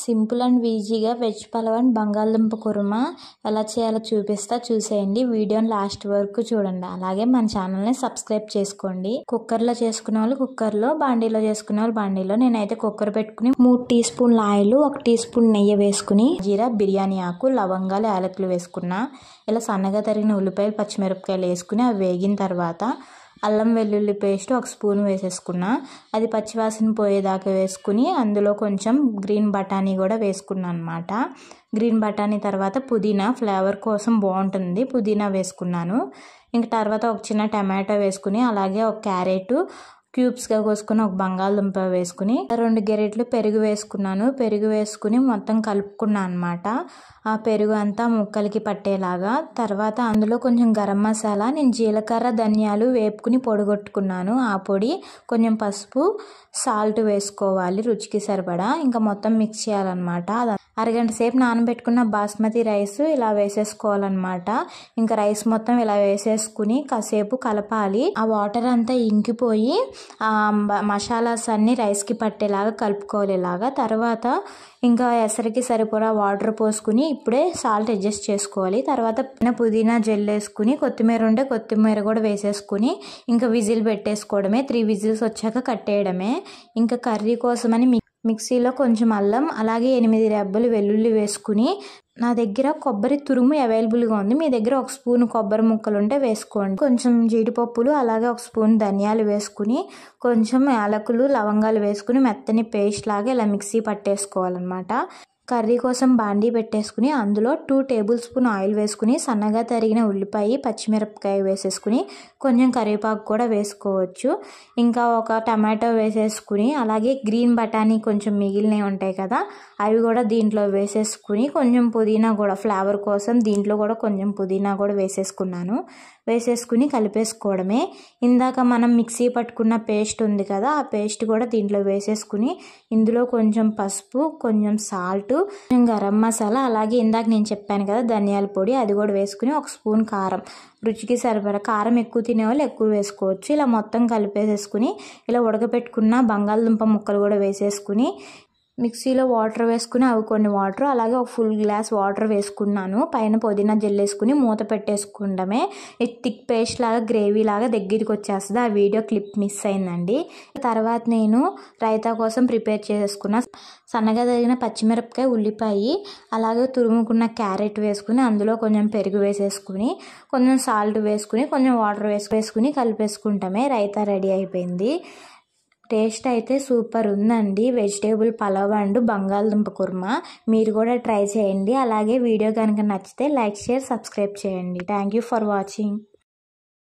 Simple and ఈజీగా veg pulao and బంగాళదుంప కుర్మా ఎలా చేయాలో చూసేయండి. వీడియోని లాస్ట్ వరకు చూడండి. అలాగే మన ఛానల్ని సబ్స్క్రైబ్ చేసుకోండి. కుక్కర్లో చేసుకునే వాళ్ళు కుక్కర్లో, బాండీలో చేసుకునే వాళ్ళు బాండీలో. నేనైతే కుక్కర్ పెట్టుకుని 3 టీ స్పూన్ల ఆయిల్, 1 టీ స్పూన్ నెయ్యి వేసుకుని జీరా, బిర్యానీ ఆకు, లవంగాలు, యాలకులు వేసుకున్నా. ఇలా సన్నగా తరిగిన ఉల్లిపాయలు, పచ్చిమిరపకాయలు వేసుకుని అవి వేగిన తర్వాత అల్లం వెల్లుల్లి పేస్ట్ 1 స్పూన్ వేసేసుకున్నా. అది పచ్చివాసన పోయేదాకా వేసుకుని అందులో కొంచెం గ్రీన్ బఠానీ కూడా వేసుకున్నా అనమాట. గ్రీన్ బఠానీ తర్వాత పుదీనా ఫ్లేవర్ కోసం బాగుంటుంది, పుదీనా వేసుకున్నాను. ఇంక తర్వాత ఒక చిన్న టమాటో వేసుకుని అలాగే ఒక క్యారెట్ క్యూబ్స్గా కోసుకుని ఒక బంగాళదుంప వేసుకుని 2 గెరెట్లు పెరుగు వేసుకున్నాను. పెరుగు వేసుకుని మొత్తం కలుపుకున్నాను అనమాట. ఆ పెరుగు అంతా ముక్కలకి పట్టేలాగా. తర్వాత అందులో కొంచెం గరం మసాలా, నేను జీలకర్ర ధనియాలు వేపుకుని పొడిగొట్టుకున్నాను. ఆ పొడి, కొంచెం పసుపు, సాల్ట్ వేసుకోవాలి రుచికి సరిపడా. ఇంకా మొత్తం మిక్స్ చేయాలన్నమాట. అరగంట సేపు నానబెట్టుకున్న బాస్మతి రైస్ ఇలా వేసేసుకోవాలన్నమాట. ఇంకా రైస్ మొత్తం ఇలా వేసేసుకుని కాసేపు కలపాలి. ఆ వాటర్ అంతా ఇంకిపోయి ఆ మసాలాస్ అన్ని రైస్కి పట్టేలాగా కలుపుకోవాలి ఇలాగా. తర్వాత ఇంకా ఎసరికి సరిపడా వాటర్ పోసుకుని ఇప్పుడే సాల్ట్ అడ్జస్ట్ చేసుకోవాలి. తర్వాత పుదీనా జెల్ వేసుకుని కొత్తిమీర ఉంటే కొత్తిమీర కూడా వేసేసుకుని ఇంకా విజిల్ పెట్టేసుకోవడమే. 3 విజిల్స్ వచ్చాక కట్టేయడమే. ఇంకా కర్రీ కోసమని మిక్సీలో కొంచెం అల్లం, అలాగే 8 రెబ్బలు వెల్లుల్లి వేసుకుని, నా దగ్గర కొబ్బరి తురుము అవైలబుల్గా ఉంది, మీ దగ్గర 1 స్పూన్ కొబ్బరి ముక్కలు ఉంటే వేసుకోండి. కొంచెం జీడిపప్పులు, అలాగే 1 స్పూన్ ధనియాలు వేసుకుని, కొంచెం యాలకులు, లవంగాలు వేసుకుని మెత్తని పేస్ట్ లాగా ఇలా మిక్సీ పట్టేసుకోవాలన్నమాట. కర్రీ కోసం బాండీ పెట్టేసుకుని అందులో 2 టేబుల్ స్పూన్ ఆయిల్ వేసుకుని సన్నగా తరిగిన ఉల్లిపాయ, పచ్చిమిరపకాయ వేసేసుకుని కొంచెం కరివేపాకు కూడా వేసుకోవచ్చు. ఇంకా ఒక టమాటో వేసేసుకుని అలాగే గ్రీన్ బఠానీ కొంచెం మిగిలినవి ఉంటాయి కదా, అవి కూడా దీంట్లో వేసేసుకుని కొంచెం పుదీనా కూడా ఫ్లేవర్ కోసం దీంట్లో కూడా కొంచెం పుదీనా కూడా వేసేసుకున్నాను. వేసేసుకుని కలిపేసుకోవడమే. ఇందాక మనం మిక్సీ పట్టుకున్న పేస్ట్ ఉంది కదా, ఆ పేస్ట్ కూడా దీంట్లో వేసేసుకుని ఇందులో కొంచెం పసుపు, కొంచెం సాల్ట్, కొంచెం గరం మసాలా, అలాగే ఇందాక నేను చెప్పాను కదా ధనియాల పొడి, అది కూడా వేసుకుని 1 స్పూన్ కారం, రుచికి సరిపడా. కారం ఎక్కువ తినేవాళ్ళు ఎక్కువ వేసుకోవచ్చు. ఇలా మొత్తం కలిపేసేసుకుని ఇలా ఉడకపెట్టుకున్న బంగాళదుంప ముక్కలు కూడా వేసేసుకుని మిక్సీలో వాటర్ వేసుకుని అవి కొన్ని వాటర్, అలాగే ఒక ఫుల్ గ్లాస్ వాటర్ వేసుకున్నాను. పైన పుదీనా జల్లేసుకుని మూత పెట్టేసుకుండమే. థిక్ పేస్ట్ లాగా గ్రేవీ లాగా దగ్గరికి వచ్చేస్తుంది. ఆ వీడియో క్లిప్ మిస్ అయిందండి. తర్వాత నేను రైతా కోసం ప్రిపేర్ చేసేసుకున్న సన్నగా తరిగిన పచ్చిమిరపకాయ, ఉల్లిపాయ, అలాగే తురుముకున్న క్యారెట్ వేసుకుని అందులో కొంచెం పెరుగు వేసేసుకుని కొంచెం సాల్ట్ వేసుకుని కొంచెం వాటర్ వేసుకుని కలిపేసుకుంటామే. రైతా రెడీ అయిపోయింది. టేస్ట్ అయితే సూపర్ ఉందండి. వెజిటేబుల్ పలావ్ అండ్ బంగాళదుంప కుర్మా మీరు కూడా ట్రై చేయండి. అలాగే వీడియో కనుక నచ్చితే లైక్, షేర్, సబ్స్క్రైబ్ చేయండి. Thank you for watching.